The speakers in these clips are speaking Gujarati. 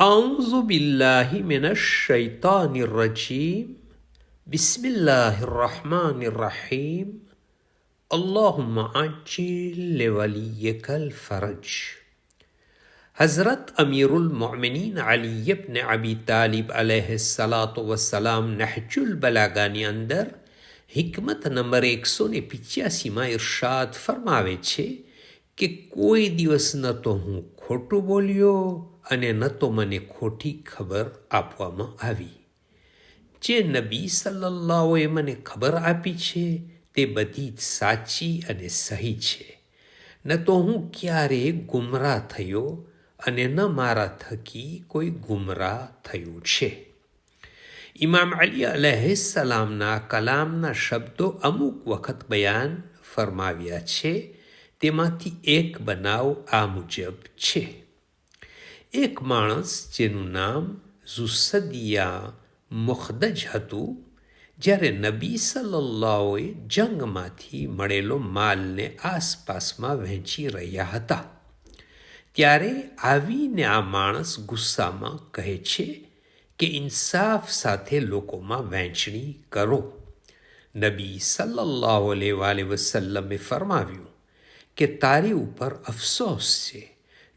أعوذ بالله من الشيطان الرجيم بسم الله الرحمن الرحيم اللهم عجل لوليك الفرج. हज़रत अमीरुल मोमिनीन अली इब्न अबी तालिब अलैहिस्सलातु वस्सलाम नहजुल બલાગાની અંદર હિકમત નંબર 185માં ઇરશાદ ફરમાવે છે કે કોઈ દિવસ ન તો હું ખોટું બોલ્યો અને ન તો મને ખોટી ખબર આપવામાં આવી. જે નબી સલ્લલ્લાહુએ મને ખબર આપી છે તે બધી જ સાચી અને સહી છે. ન તો હું ક્યારેય ગુમરાહ થયો અને ન મારા થકી કોઈ ગુમરાહ થયું છે. ઇમામ અલી અલૈહિસ્સલામના કલામના શબ્દો અમુક વખત બયાન ફરમાવ્યા છે. તેમાંથી એક બનાવ આ મુજબ છે. એક માણસ જેનું નામ ઝુસદિયા મુખદજ હતું, જ્યારે નબી સલ્લલ્લાહુએ જંગમાંથી મળેલો માલને આસપાસમાં વહેંચી રહ્યા હતા, ત્યારે આવીને આ માણસ ગુસ્સામાં કહે છે કે ઇન્સાફ સાથે લોકોમાં વહેંચણી કરો. નબી સલ્લલ્લાહુ અલૈહિ વસલ્લમે ફરમાવ્યું કે તારી ઉપર અફસોસ છે.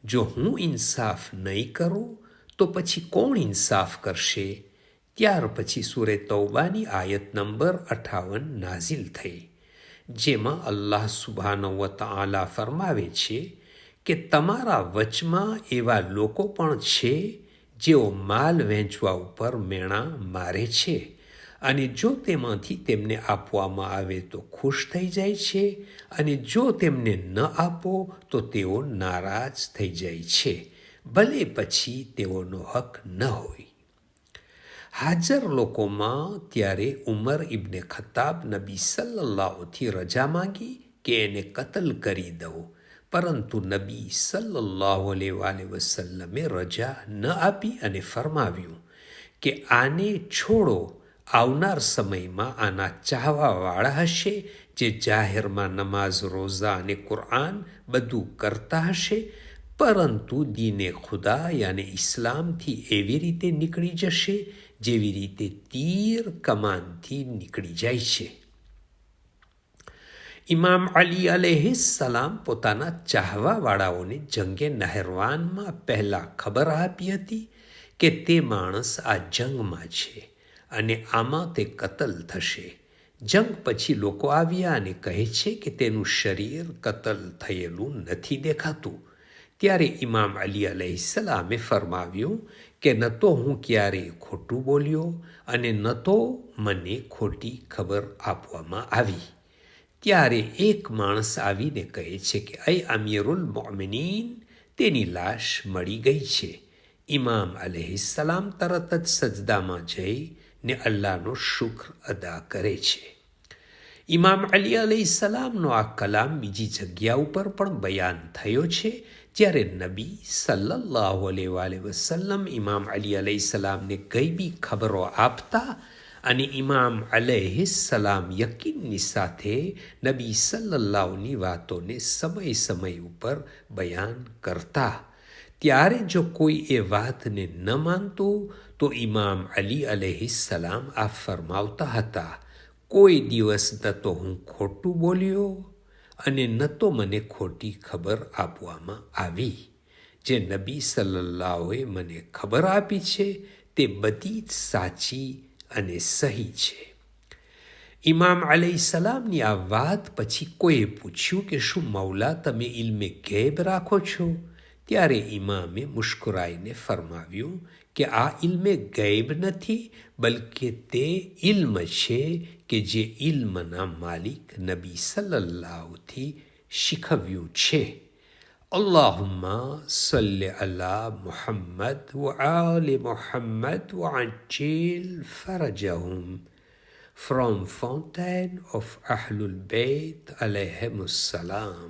જો હું ઇન્સાફ નહીં કરું તો પછી કોણ ઇન્સાફ કરશે? ત્યાર પછી સૂરે તૌબાની આયત નંબર 58 નાઝિલ થઈ, જેમાં અલ્લાહ સુબ્હાનહુ વ તઆલા ફરમાવે છે કે તમારા વચમાં એવા લોકો પણ છે જેઓ માલ વહેંચવા ઉપર મેણા મારે છે, અને જો તેમાંથી તેમને આપવામાં આવે તો ખુશ થઈ જાય છે, અને જો તેમને ન આપો તો તેઓ નારાજ થઈ જાય છે, ભલે પછી તેઓનો હક ન હોય. હાજર લોકોમાં ત્યારે ઉમર ઇબ્ને ખત્તાબ નબી સલ્લલ્લાહુથી રજા માંગી કે એને કતલ કરી દઉં, પરંતુ નબી સલ્લલ્લાહુ અલૈહિ વસલ્લમે રજા ન આપી અને ફરમાવ્યું કે આને છોડો. આવનાર સમયમાં આના ચાહવાવાળા હશે જે જાહેરમાં નમાઝ, રોઝા અને કુરઆન બધું કરતા હશે, પરંતુ દીને ખુદા યાને ઇસ્લામથી એવી રીતે નીકળી જશે જેવી રીતે તીર કમાનથી નીકળી જાય છે. ઇમામ અલી અલૈહિસ્સલામ પોતાના ચાહવાવાળાઓને જંગે નહેરવાનમાં પહેલાં ખબર આપી હતી કે તે માણસ આ જંગમાં છે અને આમાં તે કતલ થશે. જંગ પછી લોકો આવ્યા અને કહે છે કે તેનું શરીર કતલ થયેલું નથી દેખાતું. ત્યારે ઇમામ અલી અલૈહિસ્સલામે ફરમાવ્યું કે ન તો હું ક્યારેય ખોટું બોલ્યો અને ન તો મને ખોટી ખબર આપવામાં આવી. ત્યારે એક માણસ આવીને કહે છે કે અય અમીરુલ મોમિનીન, તેની લાશ મળી ગઈ છે. ઇમામ અલૈહિસ્સલામ તરત જ સજદામાં જઈને અલ્લાહનો શુક્ર અદા કરે છે. ઇમામ અલી અલૈહિસ્સલામનો આ કલામ બીજી જગ્યા ઉપર પણ બયાન થયો છે, જ્યારે નબી સલ્લલ્લાહુ અલૈહિ વસલ્લમ ઇમામ અલી અલૈહિસ્સલામને ગૈબી ખબરો આપતા અને ઇમામ અલૈહિસ્સલામ યકીનની સાથે નબી સલ્લલ્લાહુની વાતોને સમય સમય ઉપર બયાન કરતા. ત્યારે જો કોઈ એ વાતને ન માનતું તો ઇમામ અલી અલૈહિસ્સલામ આ ફરમાવતા હતા, કોઈ દિવસ ન તો હું ખોટું બોલ્યો અને ન તો મને ખોટી ખબર આપવામાં આવી. જે નબી સલ્લલ્લાહુએ મને ખબર આપી છે તે બધી જ સાચી અને સહી છે. ઇમામ અલૈહિસ્સલામની આ વાત પછી કોઈએ પૂછ્યું કે શું મૌલા તમે ઇલ્મે ગૈબ રાખો છો? ત્યારે ઇમામે મુસ્કરાઈને ફરમાવ્યું કે આ ઇલ્મે ગૈબ નથી, બલકે તે ઇલ્મ છે કે જે ઇલ્મના માલિક નબી સલ્લલ્લાહુથી શીખવ્યું છે. અલ્લાહુમ્મા સલ્લી અલા મુહમ્મદ વ આલી મુહમ્મદ વ અજ્જિલ ફરજહુમ. From Fountain of Ahlul Bayt alayhimus salam.